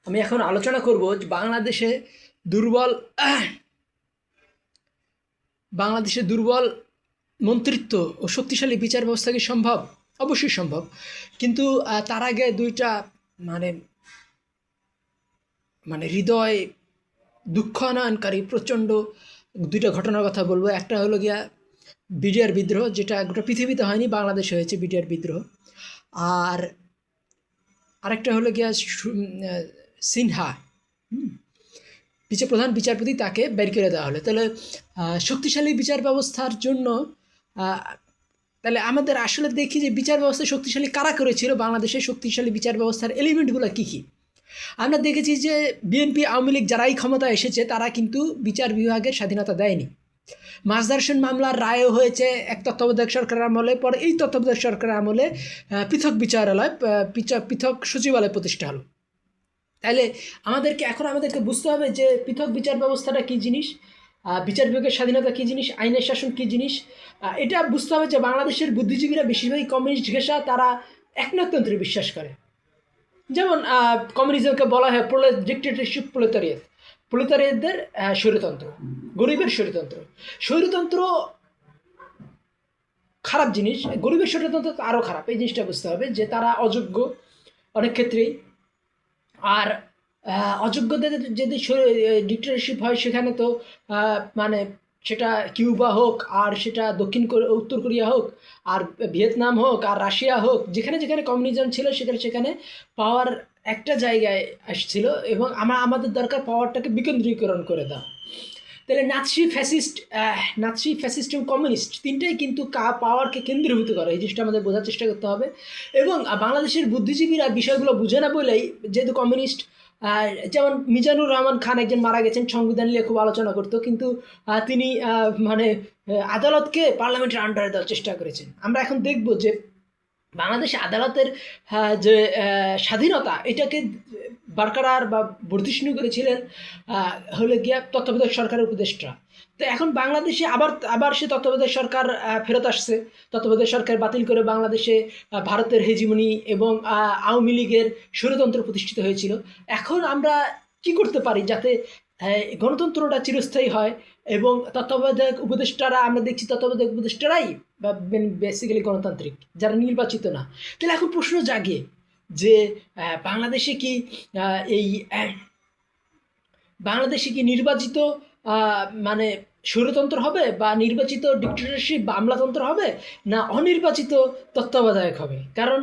আমি এখন আলোচনা করব যে দুর্বল বাংলাদেশে দুর্বল মন্ত্রিত্ব ও শক্তিশালী বিচার ব্যবস্থা কি সম্ভব? অবশ্যই সম্ভব। কিন্তু তার আগে দুইটা মানে মানে হৃদয় দুঃখানয়নকারী প্রচণ্ড দুইটা ঘটনার কথা বলবো। একটা হলো গিয়া বিডিআর বিদ্রোহ, যেটা গোটা পৃথিবীতে হয়নি, বাংলাদেশে হয়েছে বিডিআর বিদ্রোহ। আর আরেকটা হলো গিয়া সিনহা, প্রধান বিচারপতি, তাকে বের করে দেওয়া হলো। তাহলে শক্তিশালী বিচার ব্যবস্থার জন্য তাহলে আমাদের আসলে দেখি যে বিচার ব্যবস্থা শক্তিশালী কারা করেছিল, বাংলাদেশের শক্তিশালী বিচার ব্যবস্থার এলিমেন্টগুলো কী কী। আমরা দেখেছি যে বিএনপি আওয়ামী লীগ যারাই ক্ষমতা এসেছে তারা কিন্তু বিচার বিভাগের স্বাধীনতা দেয়নি। মাঝদার্শন মামলার রায়ও হয়েছে এক তত্ত্বাবধায়ক সরকারের আমলে, পরে এই তত্ত্বাবধায়ক সরকারের আমলে পৃথক বিচারালয়, পৃথক সচিবালয় প্রতিষ্ঠা হলো। তাহলে আমাদেরকে বুঝতে হবে যে পৃথক বিচার ব্যবস্থাটা কী জিনিস, বিচার বিভাগের স্বাধীনতা কী জিনিস, আইনের শাসন কী জিনিস। এটা বুঝতে হবে যে বাংলাদেশের বুদ্ধিজীবীরা বেশিরভাগই কমিউনিস্ট ঘেঁষা, তারা একনায়কতন্ত্রে বিশ্বাস করে। যেমন কমিউনিজমকে বলা হয় ডিক্টেটরশিপ, প্রলেতারিয়েতদের স্বৈরতন্ত্র, গরিবের স্বৈরতন্ত্র। স্বৈরতন্ত্র খারাপ জিনিস, গরিবের স্বৈরতন্ত্র আরও খারাপ। এই জিনিসটা বুঝতে হবে যে তারা অযোগ্য অনেক ক্ষেত্রেই। আর অযোগ্যদের যদি ডিক্টেটরশিপ হয় সেখানে তো মানে সেটা কিউবা হোক, আর সেটা উত্তর কোরিয়া হোক, আর ভিয়েতনাম হোক, আর রাশিয়া হোক, যেখানে যেখানে কমিউনিজম ছিল সেখানে পাওয়ার একটা জায়গায় আসছিল, এবং আমাদের দরকার পাওয়ারটাকে বিকেন্দ্রীকরণ করে দাও। তাহলে নাৎসি ফ্যাসিস্ট এবং কমিউনিস্ট তিনটাই কিন্তু পাওয়ারকে কেন্দ্রীভূত করে। এই জিনিসটা আমাদের বোঝার চেষ্টা করতে হবে। এবং বাংলাদেশের বুদ্ধিজীবীরা বিষয়গুলো বুঝে না বলেই, যেহেতু কমিউনিস্ট, যেমন মিজানুর রহমান খান একজন মারা গেছেন, সংবিধান নিয়ে খুব আলোচনা করতো, কিন্তু তিনি আদালতকে পার্লামেন্টের আন্ডারে দেওয়ার চেষ্টা করেছেন। আমরা এখন দেখব যে বাংলাদেশে আদালতের যে স্বাধীনতা, এটাকে বরকরার বা বর্ধিষ্ণু করেছিলেন হলে গিয়া তত্ত্বাবধায়ক সরকারের উপদেষ্টা। তো এখন বাংলাদেশে আবার সে তত্ত্বাবধায়ক সরকার ফেরত আসছে। তত্ত্বাবধায়ক সরকার বাতিল করে বাংলাদেশে ভারতের হেজিমনি এবং আওয়ামী লীগের স্বৈরতন্ত্র প্রতিষ্ঠিত হয়েছিল। এখন আমরা কি করতে পারি যাতে গণতন্ত্রটা চিরস্থায়ী হয়, এবং তত্ত্বাবধায়ক উপদেষ্টারা, আমরা দেখছি তত্ত্বাবধায়ক উপদেষ্টারাই বেসিক্যালি গণতান্ত্রিক, যারা নির্বাচিত না। তাহলে এখন প্রশ্ন জাগে যে বাংলাদেশে কি এই নির্বাচিত মানে স্বৈরতন্ত্র হবে, বা নির্বাচিত ডিক্টেটরশিপ বা আমলাতন্ত্র হবে, না অনির্বাচিত তত্ত্বাবধায়ক হবে? কারণ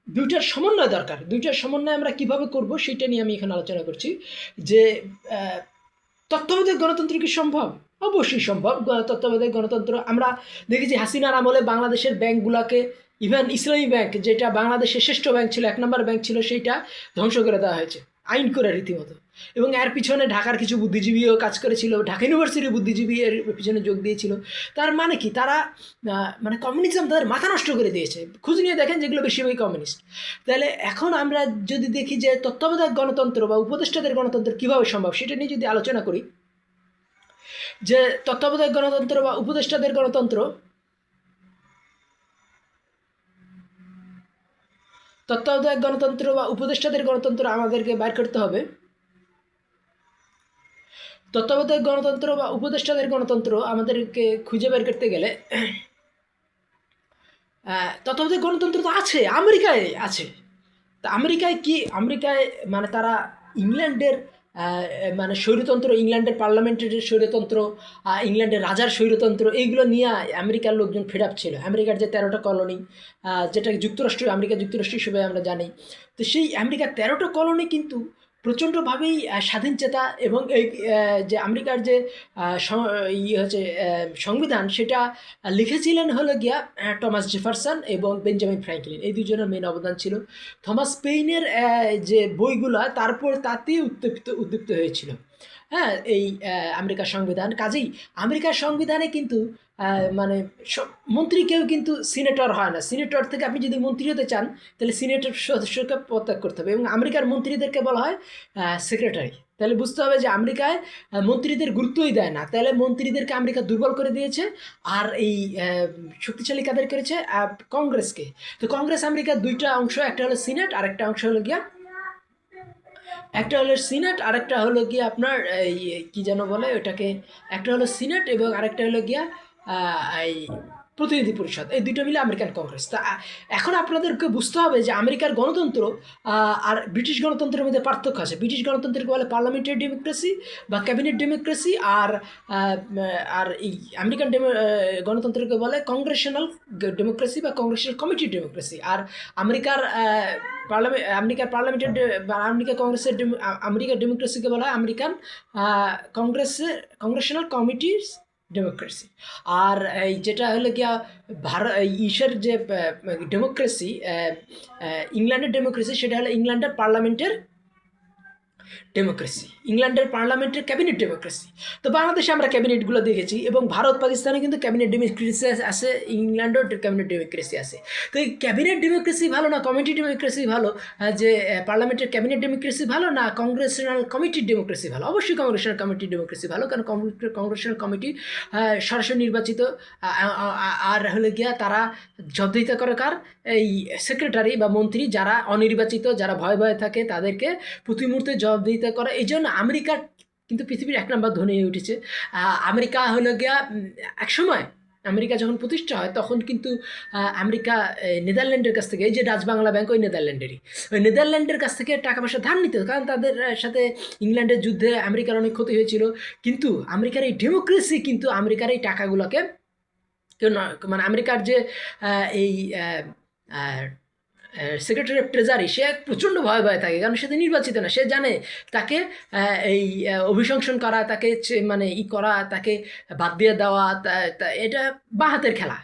দুইটার সমন্বয় দরকার। দুইটার সমন্বয় আমরা কিভাবে করব সেটা নিয়ে আমি এখানে আলোচনা করছি। যে তত্ত্বাবধায়ক গণতন্ত্র কি সম্ভব? অবশ্যই সম্ভব। তত্ত্বাবধায়ক গণতন্ত্র আমরা দেখেছি হাসিনার আমলে বাংলাদেশের ব্যাংকগুলোকে, ইভেন ইসলামী ব্যাংক, যেটা বাংলাদেশের শ্রেষ্ঠ ব্যাংক ছিল, 1 নম্বর ব্যাংক ছিল, সেইটা ধ্বংস করে দেওয়া হয়েছে আইন করে রীতিমতো। এবং এর পিছনে ঢাকার কিছু বুদ্ধিজীবীও কাজ করেছিল, ঢাকা ইউনিভার্সিটির বুদ্ধিজীবী এর পিছনে যোগ দিয়েছিল। তার মানে কি, তারা মানে কমিউনিজম তাদের মাথা নষ্ট করে দিয়েছে। খোঁজ নিয়ে দেখেন যেগুলো বেশিরভাগই কমিউনিস্ট। তাহলে এখন আমরা যদি দেখি যে তত্ত্বাবধায়ক গণতন্ত্র বা উপদেষ্টাদের গণতন্ত্র কীভাবে সম্ভব, সেটা নিয়ে যদি আলোচনা করি, যে তত্ত্বাবধায়ক গণতন্ত্র বা উপদেষ্টাদের গণতন্ত্র, তত্ত্বাবধায়ক গণতন্ত্র বা উপদেষ্টাদের গণতন্ত্র আমাদেরকে বাইর করতে হবে। তত্ত্বাবধায়ক গণতন্ত্র বা উপদেষ্টাদের গণতন্ত্র আমাদেরকে খুঁজে বের করতে গেলে, তত্ত্বাবধায়ক গণতন্ত্র তো আছে, আমেরিকায় আছে। তা আমেরিকায় মানে তারা ইংল্যান্ডের মানে স্বৈরতন্ত্র, ইংল্যান্ডের পার্লামেন্টের স্বৈরতন্ত্র, ইংল্যান্ডের রাজার স্বৈরতন্ত্র, এইগুলো নিয়ে আমেরিকার লোকজন ফেড আপ ছিল। আমেরিকার যে 13টা কলোনি, যেটাকে আমেরিকা যুক্তরাষ্ট্র হিসেবে আমরা জানি, তো সেই আমেরিকার 13টা কলোনি কিন্তু প্রচণ্ডভাবেই স্বাধীনচেতা, এবং এই যে আমেরিকার যে সংবিধান, সেটা লিখেছিলেন হলো গিয়া টমাস জেফারসন এবং বেঞ্জামিন ফ্র্যাঙ্কলিন। এই দুজনের মেন অবদান ছিল। থমাস পেইনের যে বইগুলো, তাতেই উদ্দীপ্ত হয়েছিল এই আমেরিকার সংবিধান। কাজেই আমেরিকার সংবিধানে কিন্তু মানে মন্ত্রী কেউ কিন্তু সিনেটর হয় না। সিনেটর থেকে আপনি যদি মন্ত্রী হতে চান, তাহলে সিনেটর সদস্যকে পদত্যাগ করতে হবে, এবং আমেরিকার মন্ত্রীদেরকে বলা হয় সেক্রেটারি। তাহলে বুঝতে হবে যে আমেরিকায় মন্ত্রীদের গুরুত্বই দেয় না। তাহলে মন্ত্রীদেরকে আমেরিকা দুর্বল করে দিয়েছে। আর এই শক্তিশালী কাদের করেছে? কংগ্রেসকে। তো কংগ্রেস আমেরিকার দুইটা অংশ, একটা হলো সিনেট আর একটা অংশ হলো গিয়া একটা হলো সিনেট, আরেকটা হলো গিয়ে আপনার এই কি যেন বলে ওটাকে, একটা হলো সিনেট এবং আরেকটা হলো গিয়া এই প্রতিনিধি পরিষদ, এই দুটো মিলে আমেরিকান কংগ্রেস। তা এখন আপনাদেরকে বুঝতে হবে যে আমেরিকার গণতন্ত্র আর ব্রিটিশ গণতন্ত্রের মধ্যে পার্থক্য আছে। ব্রিটিশ গণতন্ত্রকে বলে পার্লামেন্টারি ডেমোক্রেসি বা ক্যাবিনেট ডেমোক্রেসি, আর এই আমেরিকান গণতন্ত্রকে বলে কংগ্রেশনাল ডেমোক্রেসি বা কংগ্রেশনাল কমিটি ডেমোক্রেসি। আর আমেরিকার আমেরিকার পার্লামেন্টের বা আমেরিকা কংগ্রেসের আমেরিকার ডেমোক্রেসিকে বলা হয় আমেরিকান কংগ্রেশনাল কমিটির ডেমোক্রেসি। আর এই যেটা হলো গিয়া ভারত ইসের যে ডেমোক্রেসি, ইংল্যান্ডের ডেমোক্রেসি, সেটা হলো ইংল্যান্ডের পার্লামেন্টের ডেমোক্রেসি, ইংল্যান্ডের পার্লামেন্টের ক্যাবিনেট ডেমোক্রেসি। তো বাংলাদেশে আমরা ক্যাবিনেটগুলো দেখেছি, এবং ভারত পাকিস্তানে কিন্তু ক্যাবিনেট ডেমোক্রেসি আছে, ইংল্যান্ডেও ক্যাবিনেট ডেমোক্রেসি আছে। তো এই ক্যাবিনেট ডেমোক্রেসি ভালো না কমিটি ডেমোক্রেসি ভালো, যে পার্লামেন্টের ক্যাবিনেট ডেমোক্রেসি ভালো না কংগ্রেশনাল কমিটির ডেমোক্রেসি ভালো? অবশ্যই কংগ্রেশনাল কমিটির ডেমোক্রেসি ভালো, কারণ কংগ্রেশনাল কমিটি সরাসরি নির্বাচিত, আর হলে গিয়া তারা জবাবদিহিতা করে কার? এই সেক্রেটারি বা মন্ত্রী, যারা অনির্বাচিত, যারা ভয়ে ভয়ে থাকে, তাদেরকে প্রতি মুহূর্তে জবাবদিহিতা করে। এই জন্য আমেরিকার কিন্তু পৃথিবীর 1 নম্বর ধনী হয়ে উঠেছে। আমেরিকা হলো গিয়া এক সময় আমেরিকা যখন প্রতিষ্ঠা হয় তখন কিন্তু আমেরিকা নেদারল্যান্ডের কাছ থেকে, এই যে ডাচ বাংলা ব্যাংক ওই নেদারল্যান্ডেরই, ওই নেদারল্যান্ডের কাছ থেকে টাকা পয়সা ধার নিত, কারণ তাদের সাথে ইংল্যান্ডের যুদ্ধে আমেরিকার অনেক ক্ষতি হয়েছিল। কিন্তু আমেরিকার এই ডেমোক্রেসি কিন্তু আমেরিকার এই টাকাগুলোকে কেউ মানে আমেরিকার যে এই সেক্রেটারি অফ ট্রেজারি, সে প্রচণ্ড ভয় ভয়ে থাকে, কারণ সে তো নির্বাচিত না। সে জানে তাকে এই অভিশংসন করা, তাকে মানে করা, তাকে বাদ দিয়ে দেওয়া, এটা বাঁ হাতের খেলা।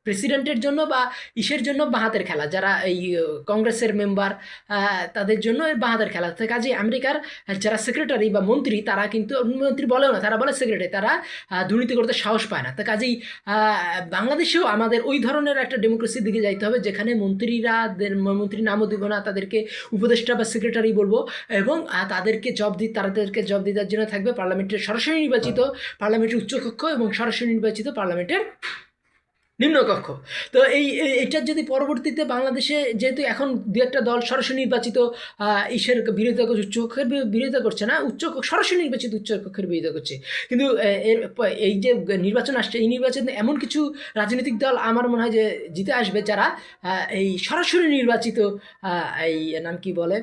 প্রেসিডেন্টের জন্য বা ইসের জন্য বাঁ হাতের খেলা, যারা এই কংগ্রেসের মেম্বার, তাদের জন্য বাঁ হাতের খেলা। তো কাজে আমেরিকার যারা সেক্রেটারি বা মন্ত্রী, তারা কিন্তু মন্ত্রী বলেও না, তারা বলে সেক্রেটারি, তারা দুর্নীতি করতে সাহস পায় না। তো কাজেই বাংলাদেশেও আমাদের ওই ধরনের একটা ডেমোক্রেসির দিকে যাইতে হবে, যেখানে মন্ত্রী নামও দিব না, তাদেরকে উপদেষ্টা বা সেক্রেটারি বলবো, এবং তাদেরকে তাদেরকে জব দেওয়ার জন্য থাকবে পার্লামেন্টের সরাসরি নির্বাচিত পার্লামেন্টের উচ্চকক্ষ এবং সরাসরি নির্বাচিত পার্লামেন্টের নিম্নকক্ষ। তো এইটার যদি পরবর্তীতে বাংলাদেশে, যেহেতু এখন দু একটা দল সরাসরি নির্বাচিত ইসের বিরোধিতা করছে, উচ্চকক্ষের বিরোধিতা করছে না, সরাসরি নির্বাচিত উচ্চকক্ষের বিরোধিতা করছে, কিন্তু এই যে নির্বাচন আসছে, এই নির্বাচনে এমন কিছু রাজনৈতিক দল আমার মনে হয় যে জিতে আসবে, যারা এই সরাসরি নির্বাচিত এই নাম কি বলে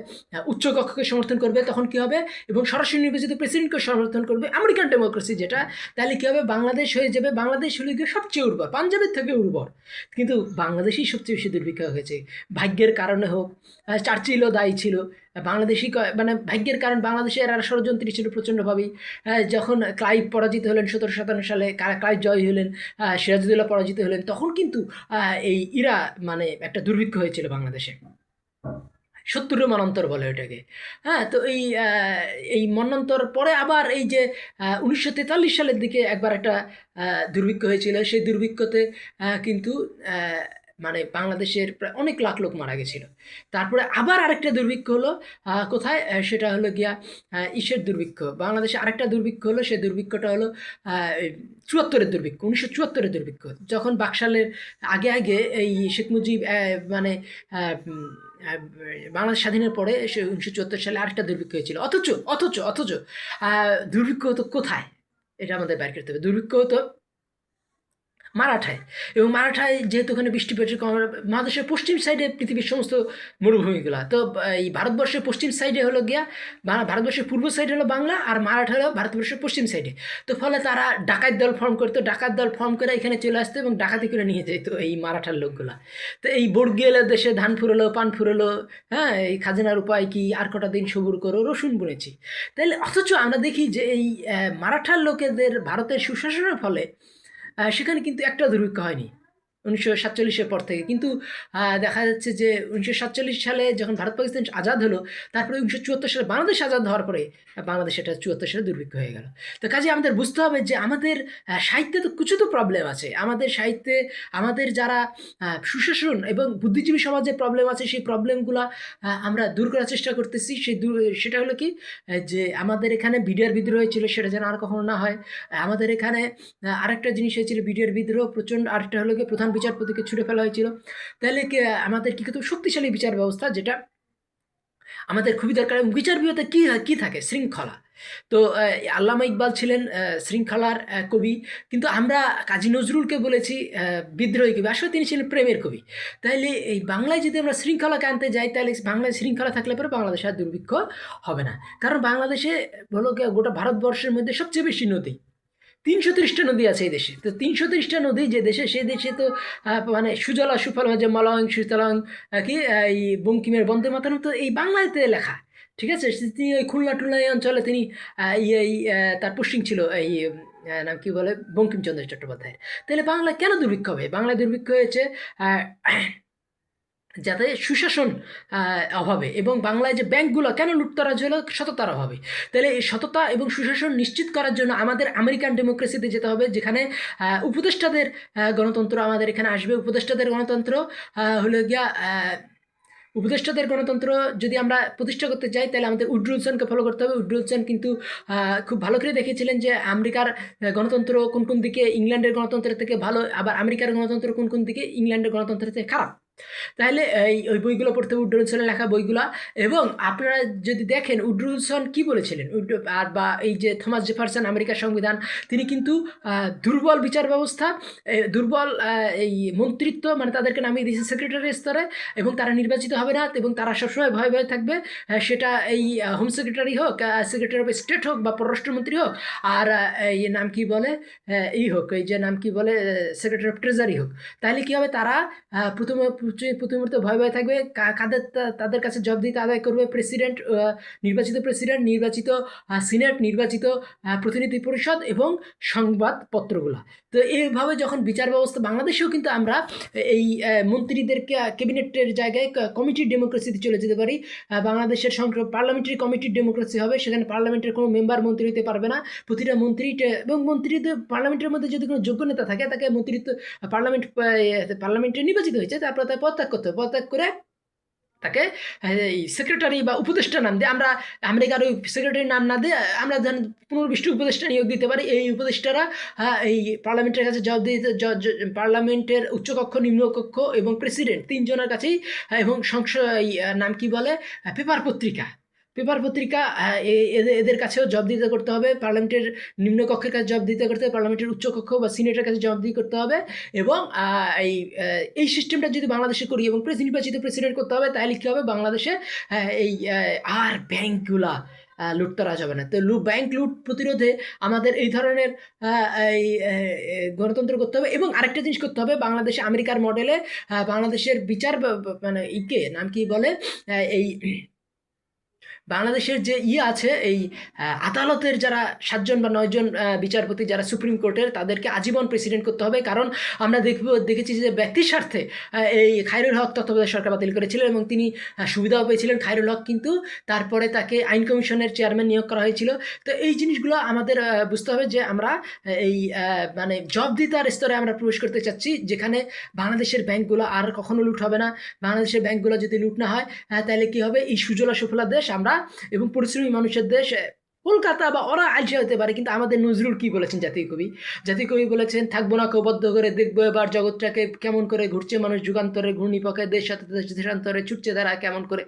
উচ্চকক্ষকে সমর্থন করবে। তখন কি হবে? এবং সরাসরি নির্বাচিত প্রেসিডেন্টকে সমর্থন করবে, আমেরিকান ডেমোক্রেসি যেটা। তাহলে কী হবে? বাংলাদেশ হয়ে যাবে, বাংলাদেশ হলে গিয়ে সবচেয়ে উর্বর, পাঞ্জাবের থেকে উর্বর। কিন্তু বাংলাদেশেই সবচেয়ে বেশি দুর্ভিক্ষ হয়েছে, ভাগ্যের কারণে হোক, চার্চিলও দায়ী ছিল, বাংলাদেশি মানে ভাগ্যের কারণ, বাংলাদেশের আর ষড়যন্ত্রী ছিল প্রচণ্ডভাবেই। যখন ক্লাইভ পরাজিত হলেন 1757 সালে, ক্লাইভ জয় হলেন, সিরাজউদ্দৌলা পরাজিত হলেন, তখন কিন্তু এই মানে একটা দুর্ভিক্ষ হয়েছিল বাংলাদেশে। 70 মন্বন্তর বলে ওটাকে। হ্যাঁ, তো এই মন্বন্তর পরে আবার এই যে 1943 সালের দিকে একবার একটা দুর্ভিক্ষ হয়েছিল। সেই দুর্ভিক্ষতে কিন্তু মানে বাংলাদেশের প্রায় অনেক লাখ লোক মারা গেছিল। তারপরে আবার আরেকটা দুর্ভিক্ষ হলো, কোথায়? সেটা হলো গিয়া ইসের দুর্ভিক্ষ, বাংলাদেশে আরেকটা দুর্ভিক্ষ হলো। সেই দুর্ভিক্ষটা হলো 74-এর দুর্ভিক্ষ, 1974-এর দুর্ভিক্ষ, যখন বাকশালের আগে আগে এই শেখ মুজিব মানে বাংলাদেশ স্বাধীনের পরে 1974 সালে আরেকটা দুর্ভিক্ষ হয়েছিল। অথচ দুর্ভিক্ষ হতো কোথায়? এটা আমাদের বের করতে হবে। দুর্ভিক্ষ হতো মারাঠায়, এবং মারাঠায় যেহেতু ওখানে বৃষ্টি পেয়েছে, মহাদেশের পশ্চিম সাইডে পৃথিবীর সমস্ত মরুভূমিগুলো, তো এই ভারতবর্ষের পশ্চিম সাইডে হলো গিয়া, ভারতবর্ষের পূর্ব সাইডে হলো বাংলা, আর মারাঠা হলো ভারতবর্ষের পশ্চিম সাইডে। তো ফলে তারা ডাকাত দল ফর্ম করতো, ডাকাত দল ফর্ম করে এখানে চলে আসতো এবং ডাকাতি করে নিয়ে যেত এই মারাঠার লোকগুলা। তো এই বর্গিয়ালে দেশে ধান ফুরলো, পান ফুরলো, হ্যাঁ, এই খাজনার উপায় কি, আর কটা দিন সবুর করো, রসুন বুনেছি। তাহলে অথচ আমরা দেখি যে এই মারাঠার লোকেদের ভারতের সুশাসনের ফলে সেখানে কিন্তু একটা দুর্ভিক্ষ হয়নি 1947-এর পর থেকে। কিন্তু দেখা যাচ্ছে যে 1947 সালে যখন ভারত পাকিস্তান আজাদ হলো, তারপরে 1974 সালে বাংলাদেশ আজাদ হওয়ার পরে বাংলাদেশ এটা 74 সালে দুর্ভিক্ষ হয়ে গেল। তো কাজে আমাদের বুঝতে হবে যে আমাদের সাহিত্যে তো কিছু তো প্রবলেম আছে, আমাদের সাহিত্যে আমাদের যারা সুশাসন এবং বুদ্ধিজীবী সমাজে প্রবলেম আছে, সেই প্রবলেমগুলো আমরা দূর করার চেষ্টা করতেছি। সেটা হলো কি, যে আমাদের এখানে বিডিআর বিদ্রোহ হয়েছিল, সেটা যেন আর কখনো না হয়। আমাদের এখানে আরেকটা জিনিস হয়েছিল, বিডিআর বিদ্রোহ প্রচণ্ড, আরেকটা হলো কি প্রধান বিচারপতিকে ছুড়ে ফেলা হয়েছিল। তাহলে কি আমাদের কী করতে, শক্তিশালী বিচার ব্যবস্থা, যেটা আমাদের খুবই দরকার। এবং বিচার বিভাগে কী থাকে? শৃঙ্খলা। তো আল্লামা ইকবাল ছিলেন শৃঙ্খলার কবি, কিন্তু আমরা কাজী নজরুলকে বলেছি বিদ্রোহী কবি। আসলে তিনি ছিলেন প্রেমের কবি। তাইলে এই বাংলায় যদি আমরা শৃঙ্খলাকে আনতে যাই, তাহলে বাংলায় শৃঙ্খলা থাকলে পরে বাংলাদেশে আর দুর্ভিক্ষ হবে না। কারণ বাংলাদেশে হলো গিয়ে গোটা ভারতবর্ষের মধ্যে সবচেয়ে বেশি নদী, ৩৩০টা নদী আছে এই দেশে। তো ৩৩০টা নদী যে দেশে, সে দেশে তো মানে সুজলা সুফলা, যে মলয়ং সুতরাং কি এই বঙ্কিমের বন্দে মাতরম তো এই বাংলাতে লেখা। ঠিক আছে, তিনি ওই খুলনা টুলনা এই অঞ্চলে তিনি তার পোস্টিং ছিল এই নাম কি বলে, বঙ্কিমচন্দ্র চট্টোপাধ্যায়ের। তাহলে বাংলায় কেন দুর্ভিক্ষ হবে? বাংলায় দুর্ভিক্ষ হয়েছে যাতে সুশাসন অভাবে, এবং বাংলায় যে ব্যাংকগুলো কেন লুটতরাজ হলো? সততার অভাবে। তাহলে এই সততা এবং সুশাসন নিশ্চিত করার জন্য আমাদের আমেরিকান ডেমোক্রেসিতে যেতে হবে, যেখানে উপদেষ্টাদের গণতন্ত্র আমাদের এখানে আসবে। উপদেষ্টাদের গণতন্ত্র হলো গিয়া উপদেষ্টাদের গণতন্ত্র যদি আমরা প্রতিষ্ঠা করতে চাই, তাহলে আমাদের উড্রো উইলসনকে ফলো করতে হবে। উড্রো উইলসন কিন্তু খুব ভালো করে দেখিয়েছিলেন যে আমেরিকার গণতন্ত্র কোন কোন দিকে ইংল্যান্ডের গণতন্ত্রের থেকে ভালো, আবার আমেরিকার গণতন্ত্র কোন কোন দিকে ইংল্যান্ডের গণতন্ত্রের থেকে খারাপ। তাহলে ওই বইগুলো পড়তে হবে, উড্রো উইলসনের লেখা বইগুলা। এবং আপনারা যদি দেখেন উড্রো উইলসন কী বলেছিলেন, আর বা এই যে থমাস জেফারসন আমেরিকার সংবিধান, তিনি কিন্তু দুর্বল বিচার ব্যবস্থা, দুর্বল এই মন্ত্রিত্ব, মানে তাদেরকে নামিয়ে দিয়েছে সেক্রেটারি স্তরে, এবং তারা নির্বাচিত হবে না, এবং তারা সবসময় ভয়ে ভয়ে থাকবে। সেটা এই হোম সেক্রেটারি হোক, সেক্রেটারি অফ স্টেট হোক, বা পররাষ্ট্রমন্ত্রী হোক, আর এই নাম কি বলে এই হোক, এই যে নাম কি বলে সেক্রেটারি অফ ট্রেজারি হোক। তাহলে কী হবে? তারা প্রতি মুহূর্তে ভয় ভয় থাকবে। কাদের তাদের কাছে জবাবদিহিতা আদায় করবে? প্রেসিডেন্ট, নির্বাচিত প্রেসিডেন্ট, নির্বাচিত সিনেট, নির্বাচিত প্রতিনিধি পরিষদ এবং সংবাদপত্রগুলো। তো এইভাবে যখন বিচার ব্যবস্থা বাংলাদেশেও কিন্তু আমরা এই মন্ত্রীদেরকে ক্যাবিনেটের জায়গায় কমিটির ডেমোক্রেসিতে চলে যেতে পারি। বাংলাদেশের পার্লামেন্টারি কমিটির ডেমোক্রেসি হবে, সেখানে পার্লামেন্টের কোনো মেম্বার মন্ত্রী হতে পারবে না। প্রতিটা মন্ত্রী, এবং মন্ত্রীদের পার্লামেন্টের মধ্যে যদি কোনো যোগ্য নেতা থাকে, তাকে মন্ত্রিত্ব পার্লামেন্টে নির্বাচিত হয়েছে, তারপর তাকে পদত্যাগ করতে হবে। পদত্যাগ করে তাকে এই সেক্রেটারি বা উপদেষ্টা নাম দিয়ে, আমরা আমেরিকার ওই সেক্রেটারি নাম না দিয়ে আমরা ধরেন 15-20টি উপদেষ্টা নিয়োগ দিতে পারি। এই উপদেষ্টারা এই পার্লামেন্টের কাছে জবাবদিহিতা, পার্লামেন্টের উচ্চকক্ষ, নিম্নকক্ষ এবং প্রেসিডেন্ট, তিনজনের কাছেই, এবং এই নাম কি বলে পেপার পত্রিকা এদের কাছেও জবাবদিহিতা করতে হবে। পার্লামেন্টের নিম্নকক্ষের কাছে জবাবদিহিতা করতে হবে, পার্লামেন্টের উচ্চকক্ষ বা সিনেটের কাছে জবাবদিহি করতে হবে। এবং এই সিস্টেমটা যদি বাংলাদেশে করি, এবং নির্বাচিত প্রেসিডেন্ট করতে হবে, তাহলে কী হবে? বাংলাদেশে এই আর ব্যাংকগুলা লুটতরাজ হবে না। তো ব্যাংক লুট প্রতিরোধে আমাদের এই ধরনের এই গণতন্ত্র করতে হবে। এবং আরেকটা জিনিস করতে হবে, বাংলাদেশে আমেরিকার মডেলে বাংলাদেশের বিচার মানে নাম কি বলে, এই বাংলাদেশের যে আছে, এই আদালতের যারা 7জন বা 9জন বিচারপতি যারা সুপ্রিম কোর্টের, তাদেরকে আজীবন প্রেসিডেন্ট করতে হবে। কারণ আমরা দেখেছি যে ব্যক্তির স্বার্থে এই খায়রুল হক তত্ত্বাবধায়ক সরকার বাতিল করেছিলেন, এবং তিনি সুবিধাও পেয়েছিলেন খায়রুল হক, কিন্তু তারপরে তাকে আইন কমিশনের চেয়ারম্যান নিয়োগ করা হয়েছিল। তো এই জিনিসগুলো আমাদের বুঝতে হবে যে আমরা এই মানে জবাবদিহিতার স্তরে আমরা প্রবেশ করতে চাচ্ছি, যেখানে বাংলাদেশের ব্যাংকগুলো আর কখনো লুট হবে না। বাংলাদেশের ব্যাংকগুলো যদি লুট না হয়, তাহলে কী হবে? এই সুজলা সুফলা দেশ আমরা এবং পরিশ্রমী মানুষের দেশ কলকাতা বা ওরা আলসা হতে পারে, কিন্তু আমাদের নজরুল কি বলেছেন? জাতীয় কবি বলেছেন, থাকবো না কবদ্ধ করে, দেখবো এবার জগৎটাকে কেমন করে ঘুরছে মানুষ যুগান্তরে, ঘূর্ণিপথে দেশ সাথে দেশান্তরে ছুটছে তারা কেমন করে।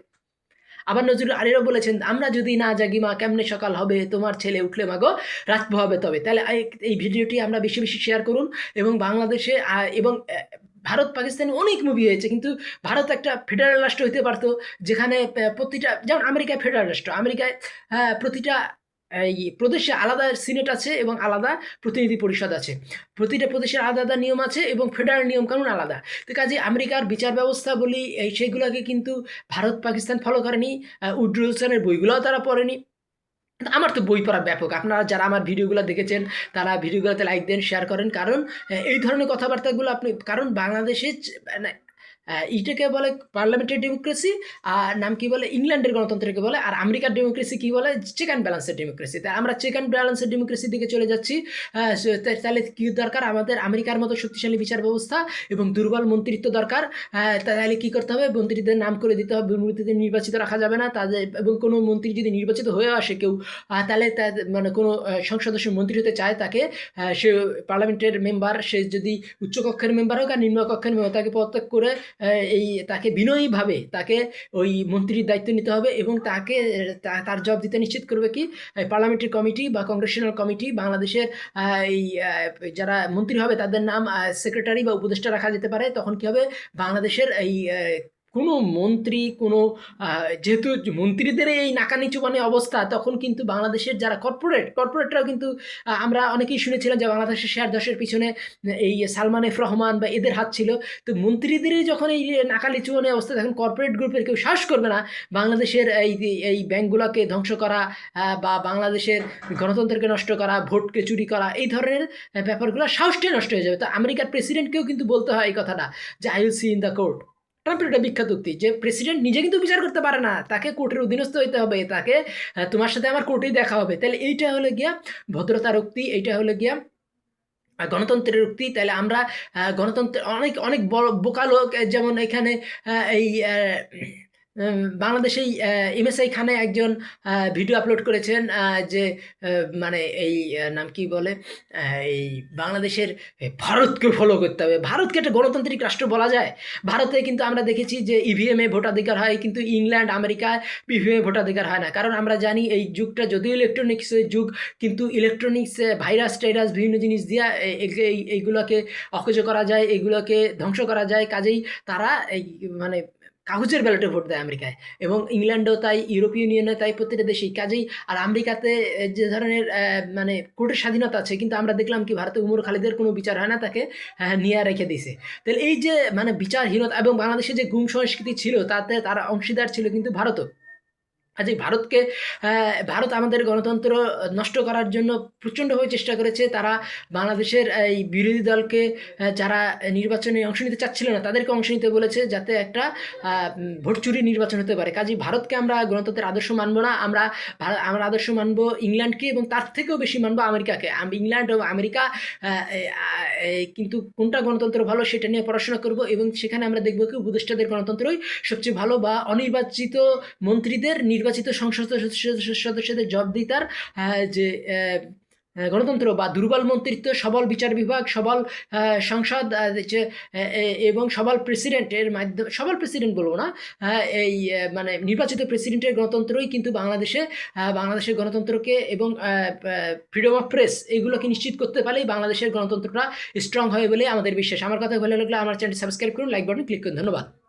আবার নজরুল আরও বলেছেন, আমরা যদি না জাগি মা, কেমনে সকাল হবে, তোমার ছেলে উঠলে মাগো রাত হবে তবে। তাহলে এই ভিডিওটি আমরা বেশি বেশি শেয়ার করুন। এবং বাংলাদেশে এবং ভারত পাকিস্তানে অনেক মুভি হয়েছে, কিন্তু ভারত একটা ফেডারেল রাষ্ট্র হতে পারতো, যেখানে প্রতিটা, যেমন আমেরিকায় ফেডারেল রাষ্ট্র, আমেরিকায় প্রতিটা এই প্রদেশে আলাদা সিনেট আছে এবং আলাদা প্রতিনিধি পরিষদ আছে, প্রতিটা প্রদেশের আলাদা আলাদা নিয়ম আছে, এবং ফেডারেল নিয়মকানুন আলাদা। তো কাজে আমেরিকার বিচার ব্যবস্থা বলি সেইগুলোকে কিন্তু ভারত পাকিস্তান ফলো করেনি। উড্রো উইলসনের বইগুলোও তারা পড়েনি। আমার তো বই পড়া ব্যাপক। আপনারা যারা আমার ভিডিওগুলো দেখেছেন, তারা ভিডিওগুলোতে লাইক দেন, শেয়ার করেন। কারণ এই ধরনের কথাবার্তাগুলো কারণ বাংলাদেশে মানে এইটাকে বলে পার্লামেন্টারি ডেমোক্রেসি, আর নাম কি বলে ইংল্যান্ডের গণতন্ত্রকে বলে, আর আমেরিকার ডেমোক্রেসি কি বলে চেক অ্যান্ড ব্যালেন্সের ডেমোক্রেসি। তাই আমরা চেক অ্যান্ড ব্যালেন্সের ডেমোক্রেসির দিকে চলে যাচ্ছি। তাহলে কী দরকার? আমাদের আমেরিকার মতো শক্তিশালী বিচার ব্যবস্থা এবং দুর্বল মন্ত্রিত্ব দরকার। তাহলে কী করতে হবে? মন্ত্রীদের নাম করে দিতে হবে, মন্ত্রীদের নির্বাচিত রাখা যাবে না তাদের। এবং কোনো মন্ত্রী যদি নির্বাচিত হয়ে আসে কেউ, তাহলে মানে কোনো সংসদ সদস্য মন্ত্রী হতে চায়, তাকে সে পার্লামেন্টের মেম্বার, সে যদি উচ্চকক্ষের মেম্বার হোক আর নিম্নকক্ষের মেম্বার, তাকে পদত্যাগ করে এই তাকে বিনয়ীভাবে তাকে ওই মন্ত্রীর দায়িত্ব নিতে হবে এবং তাকে তার জবাব দিতে নিশ্চিত করবে কি পার্লামেন্টারি কমিটি বা কংগ্রেশনাল কমিটি। বাংলাদেশের এই যারা মন্ত্রী হবে তাদের নাম সেক্রেটারি বা উপদেষ্টা রাখা যেতে পারে। তখন কি হবে, বাংলাদেশের এই কোনো মন্ত্রী কোনো যেহেতু মন্ত্রীদের এই নাকানিচু মানে অবস্থা, তখন কিন্তু বাংলাদেশের যারা কর্পোরেটরাও কিন্তু আমরা অনেকেই শুনেছিলাম যে বাংলাদেশের শেয়ার ধসের পিছনে এই সালমান এফ রহমান বা এদের হাত ছিল। তো মন্ত্রীদেরই যখন এই নাকানিচু মানে অবস্থা, তখন কর্পোরেট গ্রুপের কেউ সাহস করবে না বাংলাদেশের এই ব্যাংকগুলোকে ধ্বংস করা বা বাংলাদেশের গণতন্ত্রকে নষ্ট করা, ভোটকে চুরি করা, এই ধরনের ব্যাপারগুলো সাহসটাই নষ্ট হয়ে যাবে। তো আমেরিকার প্রেসিডেন্টকেও কিন্তু বলতে হয় এই কথাটা যে I will see in the court. ট্রাম্পের একটা বিখ্যাত উক্তি যে প্রেসিডেন্ট নিজে কিন্তু বিচার করতে পারে না, তাকে কোর্টের অধীনস্থ হইতে হবে, তাকে তোমার সাথে আমার কোর্টেই দেখা হবে। তাহলে এইটা হলো গিয়া ভদ্রতার উক্তি, এইটা হলো গিয়া গণতন্ত্রের উক্তি। তাহলে আমরা গণতন্ত্রের অনেক অনেক বড় বোকা লোক, যেমন এখানে এই বাংলাদেশেই এমএসআই খানে একজন ভিডিও আপলোড করেছেন যে মানে এই নাম কি বলে, এই বাংলাদেশের ভারতকে ফলো করতে হবে। ভারতকে একটা গণতান্ত্রিক রাষ্ট্র বলা যায়? ভারতে কিন্তু আমরা দেখেছি যে ইভিএমে ভোটাধিকার হয়, কিন্তু ইংল্যান্ড আমেরিকায় ইভিএমে ভোটাধিকার হয় না। কারণ আমরা জানি এই যুগটা যদিও ইলেকট্রনিক্সের যুগ, কিন্তু ইলেকট্রনিক্স ভাইরাস টাইরাস বিভিন্ন জিনিস দিয়া এইগুলোকে অকেজো করা যায়, এইগুলোকে ধ্বংস করা যায়। কাজেই তারা এই মানে কাগজের ব্যালটে ভোট দেয় আমেরিকায়, এবং ইংল্যান্ডও তাই, ইউরোপীয় ইউনিয়নে তাই, প্রত্যেকটা দেশেই। কাজেই আর আমেরিকাতে যে ধরনের মানে কোর্টের স্বাধীনতা আছে, কিন্তু আমরা দেখলাম কি ভারতে উমর খালিদের কোনো বিচার হয় না, তাকে নিয়ে রেখে দিছে। তাহলে এই যে মানে বিচারহীনতা, এবং বাংলাদেশে যে গুম সংস্কৃতি ছিল তাতে তারা অংশীদার ছিল কিন্তু ভারতও। আজ এই ভারতকে ভারত আমাদের গণতন্ত্র নষ্ট করার জন্য প্রচণ্ডভাবে চেষ্টা করেছে। তারা বাংলাদেশের এই বিরোধী দলকে যারা নির্বাচনে অংশ নিতে চাচ্ছিল না তাদেরকে অংশ নিতে বলেছে, যাতে একটা ভোট চুরি নির্বাচন হতে পারে। কাজেই ভারতকে আমরা গণতন্ত্রের আদর্শ মানবো না, আমরা আমরা আদর্শ মানবো ইংল্যান্ডকে, এবং তার থেকেও বেশি মানবো আমেরিকাকে। ইংল্যান্ড ও আমেরিকা কিন্তু কোনটা গণতন্ত্র ভালো সেটা নিয়ে পড়াশোনা করব, এবং সেখানে আমরা দেখবো কি উপদেষ্টাদের গণতন্ত্রই সবচেয়ে ভালো, বা অনির্বাচিত মন্ত্রীদের নির্বাচিত সংসদ সদস্যদের জবাবদিহিতার যে গণতন্ত্র বা দুর্বল মন্ত্রিত্ব, সবল বিচার বিভাগ, সবল সংসদ এবং সবল প্রেসিডেন্টের মাধ্যমে, সবল প্রেসিডেন্ট বলবো না, এই মানে নির্বাচিত প্রেসিডেন্টের গণতন্ত্রই কিন্তু বাংলাদেশের গণতন্ত্রকে এবং ফ্রিডম অফ প্রেস এইগুলোকে নিশ্চিত করতে পারলেই বাংলাদেশের গণতন্ত্রটা স্ট্রং হয় বলে আমাদের বিশ্বাস। আমার কথা ভালো লাগলে আমার চ্যানেল সাবস্ক্রাইব করুন, লাইক বাটন ক্লিক করুন। ধন্যবাদ।